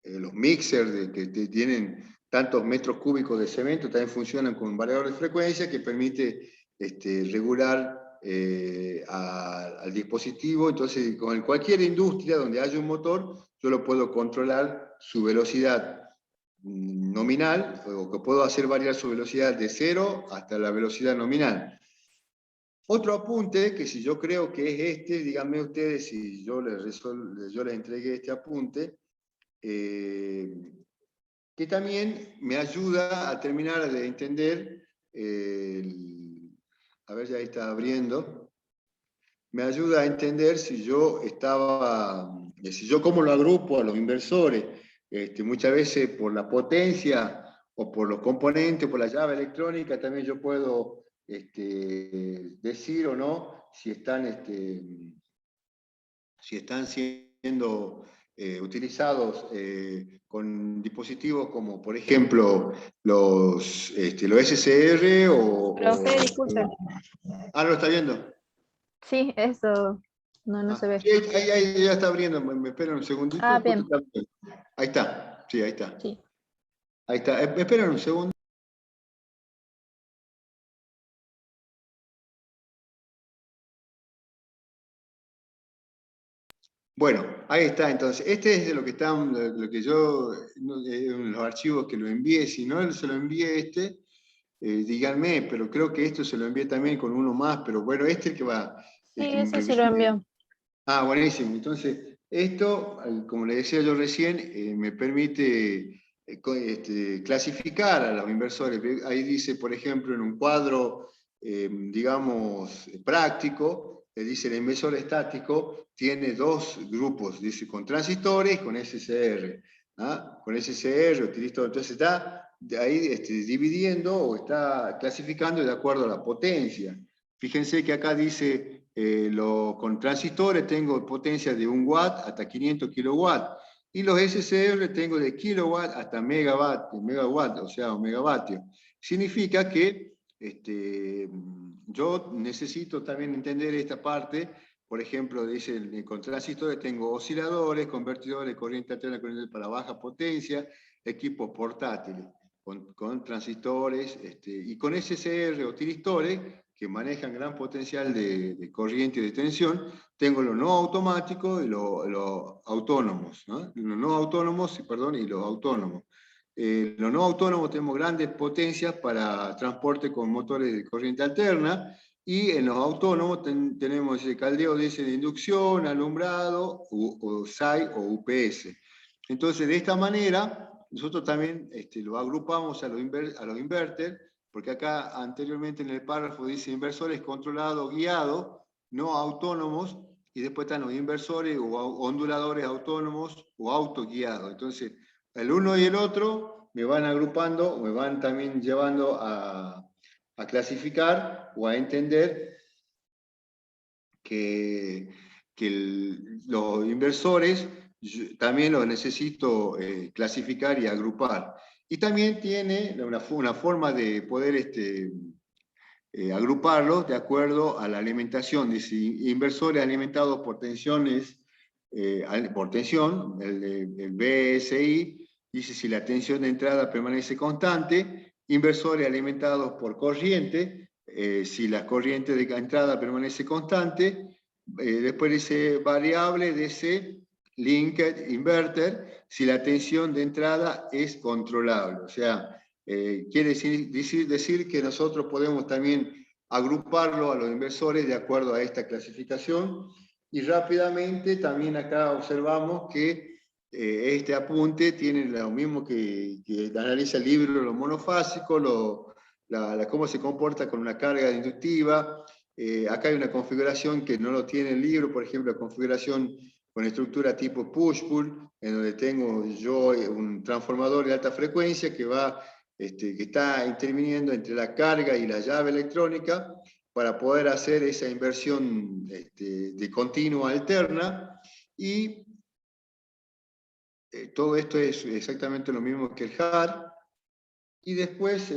los mixers que tienen tantos metros cúbicos de cemento, también funcionan con un variador de frecuencia que permite regular al dispositivo. Entonces, con cualquier industria donde haya un motor, yo lo puedo controlar su velocidad nominal, o que puedo hacer variar su velocidad de 0 hasta la velocidad nominal. Otro apunte, que si yo creo que es díganme ustedes si yo les entregué este apunte, que también me ayuda a terminar de entender, a ver, ya está abriendo, me ayuda a entender si yo cómo lo agrupo a los inversores, muchas veces por la potencia o por los componentes, por la llave electrónica, también yo puedo decir o no si están siendo utilizados con dispositivos como, por ejemplo, los SCR Profe, disculpe. ¿no lo está viendo? Sí, eso no se ve. Sí, ahí ya está abriendo, me esperan un segundito. Ah, bien. Ahí está, sí, ahí está. Sí. Ahí está, me esperan un segundo. Bueno, ahí está, entonces, este es de lo que yo, en los archivos que lo envié, si no se lo envié díganme, pero creo que esto se lo envié también con uno más, pero bueno, el que va... Sí, eso sí lo envió. Ah, buenísimo, entonces, esto, como le decía yo recién, me permite clasificar a los inversores. Ahí dice, por ejemplo, en un cuadro, digamos, práctico, dice el inversor estático tiene dos grupos, dice con transistores y con SCR. ¿Ah? Con SCR, utilizo, entonces está de ahí dividiendo o está clasificando de acuerdo a la potencia. Fíjense que acá dice, con transistores tengo potencia de 1 watt hasta 500 kilowatts. Y los SCR tengo de kilowatt hasta megawatt, o sea, megavatios. Significa que yo necesito también entender esta parte. Por ejemplo, dice, con transistores tengo osciladores, convertidores de corriente alterna para baja potencia, equipos portátiles con transistores y con SCR o tiristores que manejan gran potencial de corriente y de tensión. Tengo los no automáticos y los autónomos, ¿no? Los no autónomos, perdón, y los autónomos. Los no autónomos tenemos grandes potencias para transporte con motores de corriente alterna, y en los autónomos tenemos el caldeo de inducción, alumbrado, o SAI o UPS. Entonces, de esta manera, nosotros también lo agrupamos a los inverters, porque acá anteriormente en el párrafo dice inversores controlados, guiados, no autónomos, y después están los inversores o onduladores autónomos o autoguiados. Entonces, el uno y el otro me van agrupando, me van también llevando a clasificar o a entender que los inversores también los necesito clasificar y agrupar. Y también tiene una forma de poder agruparlos de acuerdo a la alimentación. Dice, inversores alimentados por tensiones, por tensión, el BSI, dice si la tensión de entrada permanece constante, inversores alimentados por corriente, si la corriente de entrada permanece constante, después dice variable de ese linked inverter, si la tensión de entrada es controlable. O sea, quiere decir que nosotros podemos también agruparlo a los inversores de acuerdo a esta clasificación. Y rápidamente también acá observamos que este apunte tiene lo mismo que analiza el libro, lo monofásico, cómo se comporta con una carga inductiva. Acá hay una configuración que no lo tiene el libro, por ejemplo, la configuración con estructura tipo push-pull, en donde tengo yo un transformador de alta frecuencia que está interviniendo entre la carga y la llave electrónica para poder hacer esa inversión de continua alterna. Y todo esto es exactamente lo mismo que el HAR. Y después,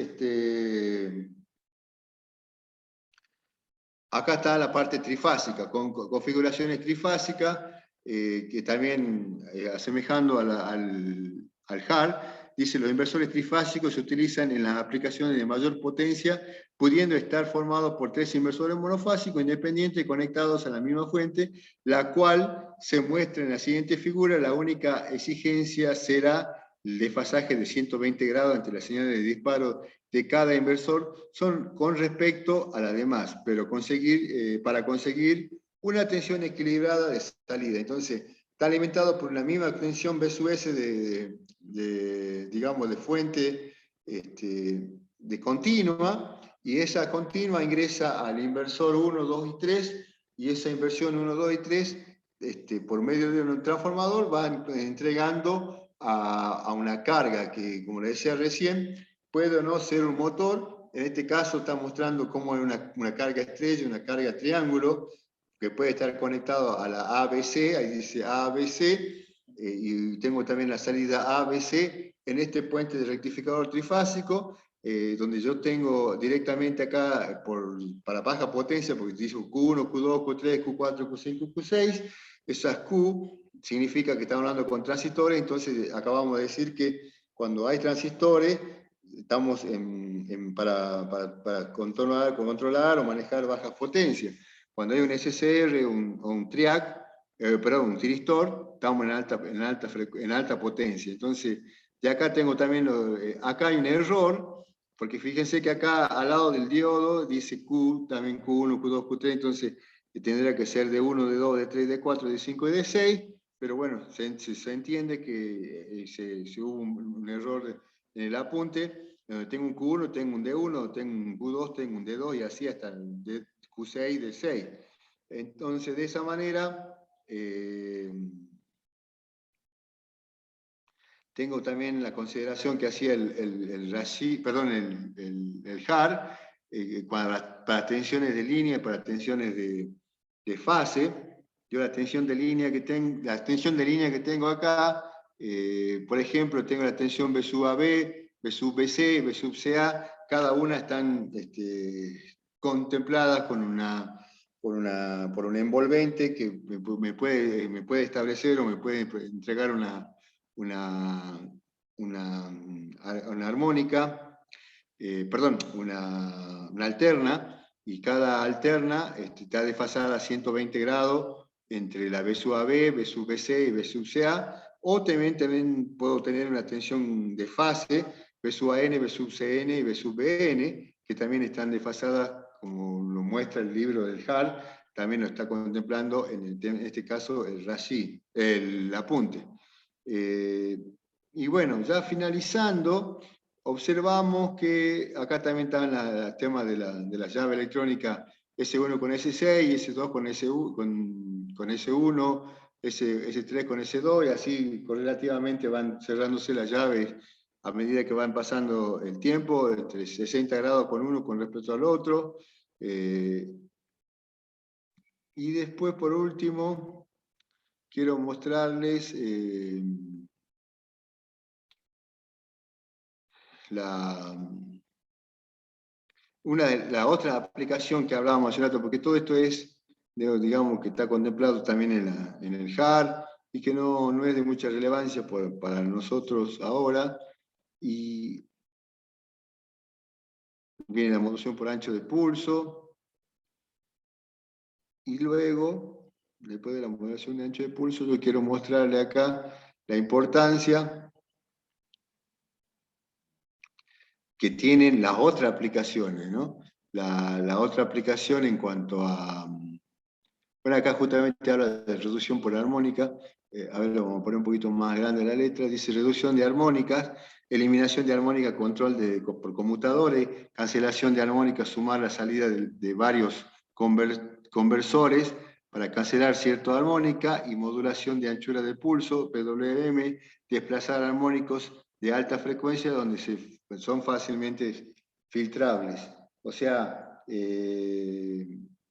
acá está la parte trifásica, con configuraciones trifásicas, que también, asemejando al HAR, dice los inversores trifásicos se utilizan en las aplicaciones de mayor potencia, pudiendo estar formados por 3 inversores monofásicos independientes conectados a la misma fuente, la cual se muestra en la siguiente figura. La única exigencia será el desfasaje de 120 grados entre las señales de disparo de cada inversor son con respecto a las demás, pero para conseguir una tensión equilibrada de salida. Entonces, está alimentado por la misma tensión B sub S digamos, de fuente de continua, y esa continua ingresa al inversor 1, 2 y 3, y esa inversión 1, 2 y 3, por medio de un transformador, va entregando a una carga que, como le decía recién, puede o no ser un motor. En este caso está mostrando cómo hay una carga estrella, una carga triángulo, que puede estar conectado a la ABC, ahí dice ABC, y tengo también la salida ABC en este puente de rectificador trifásico, donde yo tengo directamente acá para baja potencia, porque dice Q1, Q2, Q3, Q4, Q5, Q6, esas Q significa que estamos hablando con transistores. Entonces acabamos de decir que cuando hay transistores, estamos para controlar o manejar bajas potencias. Cuando hay un SCR o un TRIAC, un tiristor, estamos en alta potencia. Entonces, de acá tengo también, acá hay un error, porque fíjense que acá al lado del diodo dice Q, también Q1, Q2, Q3, entonces tendría que ser de 1, de 2, de 3, de 4, de 5 y de 6, pero bueno, se entiende que hubo un error en el apunte. Tengo un Q1, tengo un D1, tengo un Q2, tengo un D2 y así hasta el Q6, D6. Entonces, de esa manera, tengo también la consideración que hacía el HAR, para tensiones de línea y para tensiones de fase. Yo la tensión de línea que tengo acá, por ejemplo, tengo la tensión B sub AB, B sub BC, B sub CA, cada una están contempladas por un envolvente que me puede establecer o me puede entregar una armónica, una alterna, y cada alterna está desfasada a 120 grados entre la B sub AB, B sub BC y B sub CA, o también puedo tener una tensión de fase, B sub AN, B sub CN y B sub BN, que también están desfasadas, como lo muestra el libro del HAR, también lo está contemplando en este caso el RASI, el apunte. Y bueno, ya finalizando, observamos que acá también están los temas de la llave electrónica S1 con S6, S2 con con S1, S3 con S2, y así correlativamente van cerrándose las llaves a medida que van pasando el tiempo, entre 60 grados con uno con respecto al otro. Y después, por último, quiero mostrarles la otra aplicación que hablábamos hace rato, porque todo esto es, digamos, que está contemplado también en el JAR y que no es de mucha relevancia para nosotros ahora. Y viene la modulación por ancho de pulso. Y luego, después de la modulación de ancho de pulso, yo quiero mostrarle acá la importancia que tienen las otras aplicaciones, ¿no? La otra aplicación en cuanto a... Bueno, acá justamente habla de reducción por armónica. A ver, lo vamos a poner un poquito más grande la letra. Dice reducción de armónicas, eliminación de armónica, control por conmutadores, cancelación de armónicas, sumar la salida de varios conversores para cancelar cierta armónica, y modulación de anchura de pulso, PWM, desplazar armónicos de alta frecuencia donde son fácilmente filtrables. O sea,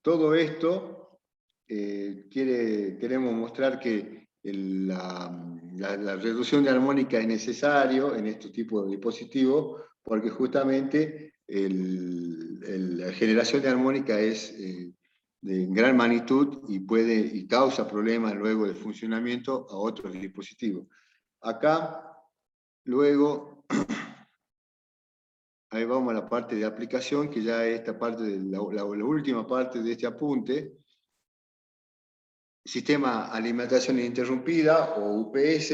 todo esto queremos mostrar que la reducción de armónica es necesario en este tipo de dispositivos, porque justamente la generación de armónica es de gran magnitud y causa problemas luego de funcionamiento a otros dispositivos. Acá, luego, ahí vamos a la parte de aplicación, que ya es esta parte de la última parte de este apunte. Sistema alimentación ininterrumpida, o UPS.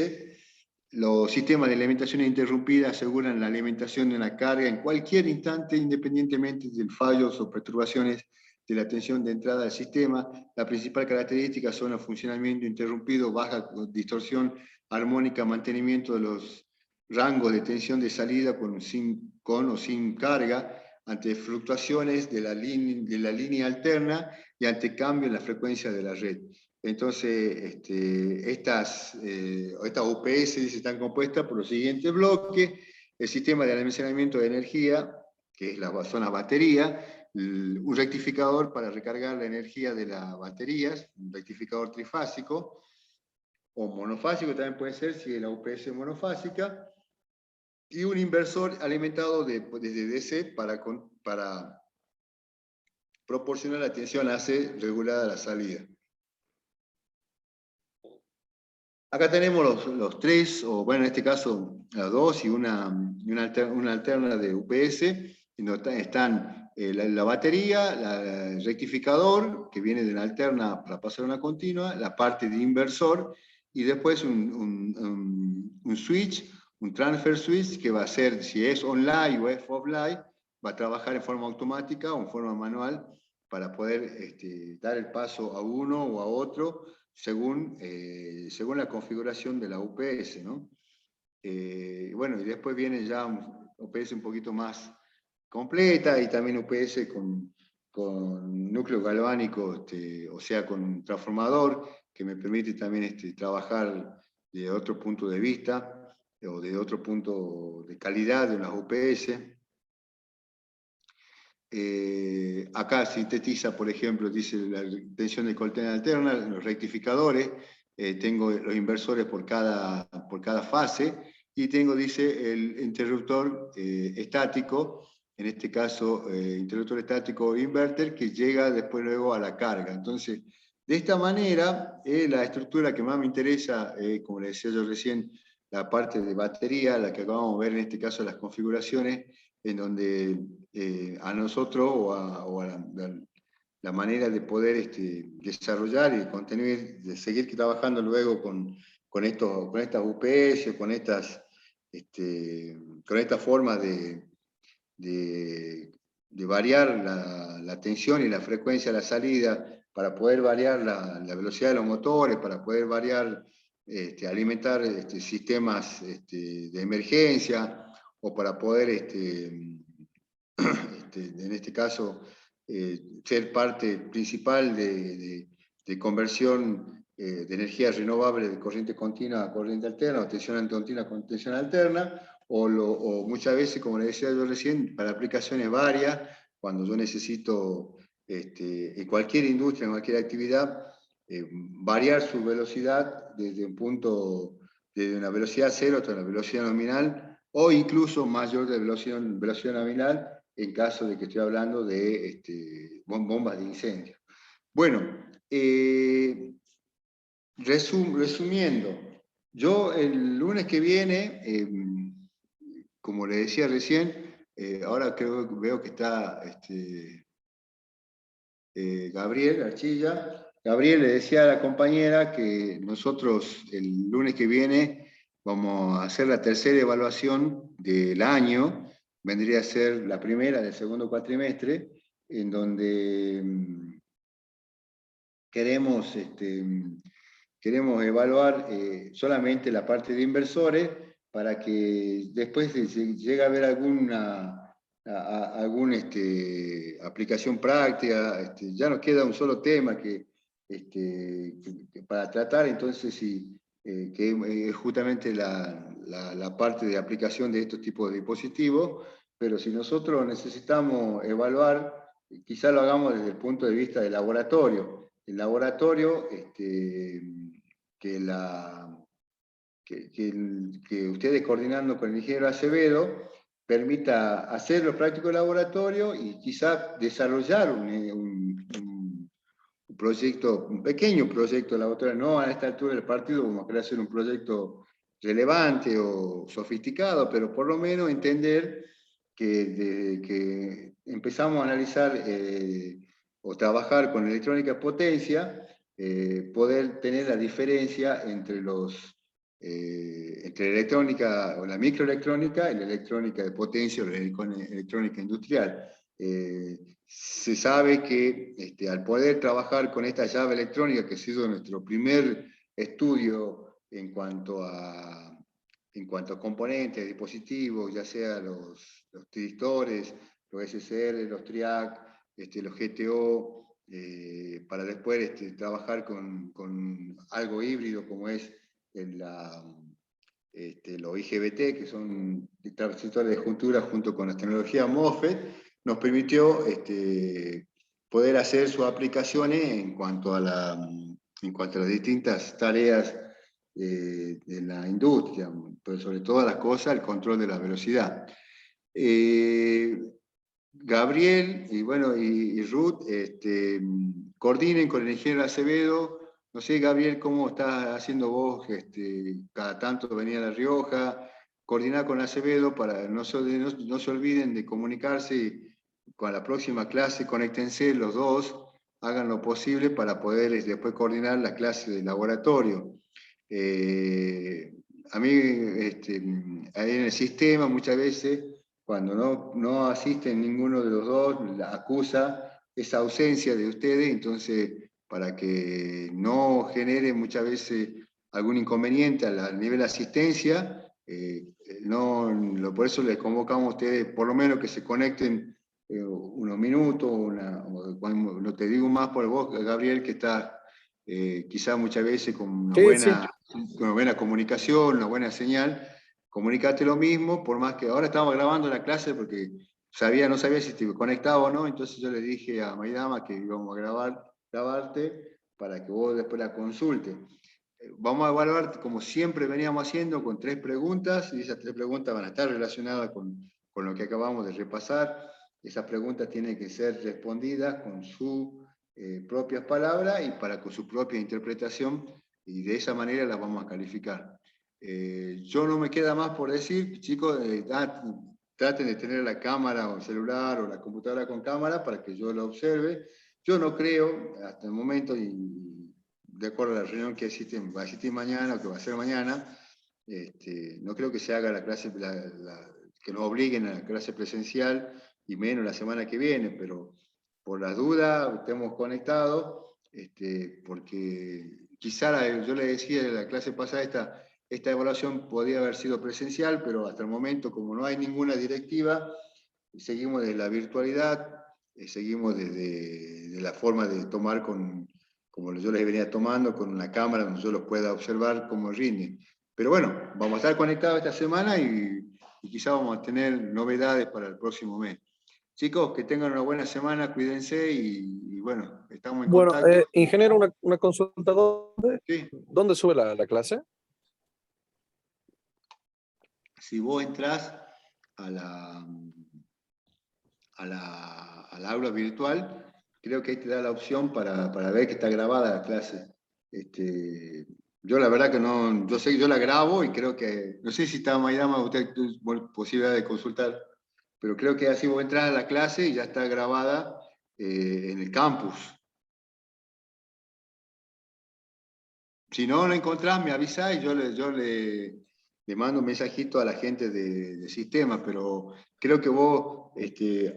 Los sistemas de alimentación ininterrumpida aseguran la alimentación de una carga en cualquier instante, independientemente de fallos o perturbaciones de la tensión de entrada del sistema. La principal característica son el funcionamiento interrumpido, baja distorsión armónica, mantenimiento de los rangos de tensión de salida con o sin carga, ante fluctuaciones de la línea alterna y ante cambio en la frecuencia de la red. Entonces, estas UPS están compuestas por los siguientes bloques: el sistema de almacenamiento de energía, que son las baterías, un rectificador para recargar la energía de las baterías, un rectificador trifásico, o monofásico también puede ser si la UPS es monofásica, y un inversor alimentado desde DC para proporcionar la tensión AC regulada a la salida. Acá tenemos los tres, o bueno, en este caso las dos, y una alterna de UPS, en donde están la batería, el rectificador, que viene de una alterna para pasar a una continua, la parte de inversor, y después un switch, un transfer switch, que va a ser, si es online o es offline, va a trabajar en forma automática o en forma manual para poder dar el paso a uno o a otro, según la configuración de la UPS, ¿no? Bueno, y después viene ya un UPS un poquito más completa, y también UPS con núcleo galvánico, o sea, con un transformador, que me permite también trabajar de otro punto de vista, o de otro punto de calidad de las UPS. Acá sintetiza, por ejemplo, dice la tensión de coltena alterna, los rectificadores, tengo los inversores por cada fase, y tengo, dice, el interruptor estático, en este caso interruptor estático inverter, que llega después luego a la carga. Entonces, de esta manera, la estructura que más me interesa, como les decía yo recién, la parte de batería, la que acabamos de ver en este caso, las configuraciones, en donde a nosotros o a la manera de poder desarrollar y continuar, de seguir trabajando luego con estas UPS, con esta forma de variar la tensión y la frecuencia de la salida, para poder variar la velocidad de los motores, para poder variar, alimentar sistemas de emergencia, o para poder, en este caso, ser parte principal de conversión de energía renovable de corriente continua a corriente alterna, o tensión continua con tensión alterna, o muchas veces, como le decía yo recién, para aplicaciones varias, cuando yo necesito, en cualquier industria, en cualquier actividad, variar su velocidad desde un punto, desde una velocidad cero hasta una velocidad nominal, o incluso mayor de velocidad nominal, en caso de que estoy hablando de bombas de incendio. Bueno, resumiendo, yo el lunes que viene, como le decía recién, ahora veo que está Gabriel Archilla. Gabriel le decía a la compañera que nosotros el lunes que viene vamos a hacer la tercera evaluación del año, vendría a ser la primera del segundo cuatrimestre, en donde queremos evaluar solamente la parte de inversores para que después llegue a haber alguna aplicación práctica. Ya nos queda un solo tema que para tratar, entonces sí, que es justamente la parte de aplicación de estos tipos de dispositivos, pero si nosotros necesitamos evaluar, quizá lo hagamos desde el punto de vista del laboratorio. El laboratorio, que, que ustedes coordinando con el ingeniero Acevedo, permita hacer los prácticos de laboratorio y quizá desarrollar un proyecto, un pequeño proyecto de laboratorio, no a esta altura del partido vamos a querer hacer un proyecto relevante o sofisticado, pero por lo menos entender que desde que empezamos a analizar o trabajar con electrónica de potencia, poder tener la diferencia entre entre la electrónica o la microelectrónica y la electrónica de potencia o la electrónica industrial. Se sabe que al poder trabajar con esta llave electrónica, que ha sido nuestro primer estudio en cuanto a componentes, dispositivos, ya sea los tristores, los SSR, los TRIAC, los GTO, para después trabajar con algo híbrido como es los IGBT, que son transistores de juntura junto con la tecnología MOSFET, nos permitió poder hacer sus aplicaciones en cuanto a las distintas tareas de la industria, pero sobre todas las cosas el control de la velocidad. Gabriel y Ruth coordinen con el ingeniero Acevedo. No sé, Gabriel, cómo estás haciendo vos, cada tanto venir a La Rioja, coordinar con Acevedo para no se olviden de comunicarse con la próxima clase, conéctense los dos, hagan lo posible para poder después coordinar la clase de laboratorio. A mí, ahí en el sistema muchas veces, cuando no asisten ninguno de los dos, la acusa esa ausencia de ustedes, entonces para que no genere muchas veces algún inconveniente al nivel de asistencia, por eso les convocamos a ustedes, por lo menos que se conecten unos minutos, no te digo más por vos, Gabriel, que está quizás muchas veces con una buena comunicación, una buena señal, comunicate lo mismo, por más que ahora estamos grabando la clase porque no sabía si te conectaba o no, entonces yo le dije a Maidama que íbamos a grabarte para que vos después la consultes. Vamos a evaluar como siempre veníamos haciendo con 3 preguntas, y esas 3 preguntas van a estar relacionadas con lo que acabamos de repasar. Esas preguntas tienen que ser respondidas con sus propias palabras y con su propia interpretación, y de esa manera las vamos a calificar. Yo no me queda más por decir, chicos, traten de tener la cámara o el celular o la computadora con cámara para que yo lo observe. Yo no creo, hasta el momento, y de acuerdo a la reunión que va a existir mañana o que va a ser mañana, no creo que se haga la clase, que nos obliguen a la clase presencial, y menos la semana que viene, pero por las dudas estemos conectados, porque quizá yo le decía en la clase pasada, esta evaluación podría haber sido presencial, pero hasta el momento, como no hay ninguna directiva, seguimos desde la virtualidad, seguimos desde la forma de tomar como yo les venía tomando, con una cámara donde yo los pueda observar cómo rinden. Pero bueno, vamos a estar conectados esta semana y quizá vamos a tener novedades para el próximo mes. Chicos, que tengan una buena semana, cuídense y bueno, estamos en Bueno, contacto. ingeniero, una consulta. Sí. ¿Dónde sube la clase? Si vos entrás al aula virtual, creo que ahí te da la opción para ver que está grabada la clase. Yo la verdad que no, yo sé que yo la grabo y creo que, no sé si está Maidama, usted tuvo posibilidad de consultar, pero creo que así vos entras a la clase y ya está grabada en el campus. Si no lo encontrás, me avisa y yo le mando un mensajito a la gente de sistema, pero creo que vos,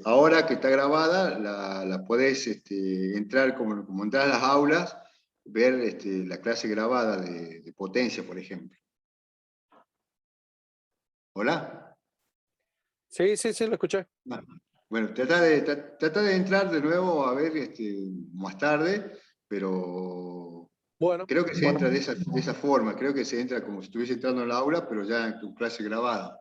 ahora que está grabada, la podés entrar como entrar a las aulas, ver la clase grabada de potencia, por ejemplo. ¿Hola? Sí, lo escuché. Ah, bueno, trata de entrar de nuevo a ver más tarde, pero Bueno, creo que se entra de esa forma, creo que se entra como si estuviese entrando en la aula, pero ya en tu clase grabada.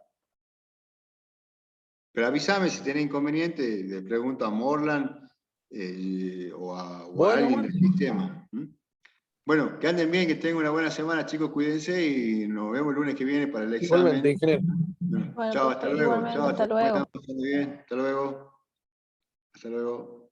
Pero avísame si tenés inconveniente, le pregunto a Morlan o a alguien del sistema. ¿Mm? Bueno, que anden bien, que tengan una buena semana, chicos, cuídense y nos vemos el lunes que viene para el examen. igualmente, ingeniero. Bueno, Bueno, chao, hasta profe, luego. igualmente, Chao, hasta espero que luego. estén pasando bien. Hasta luego. Hasta luego.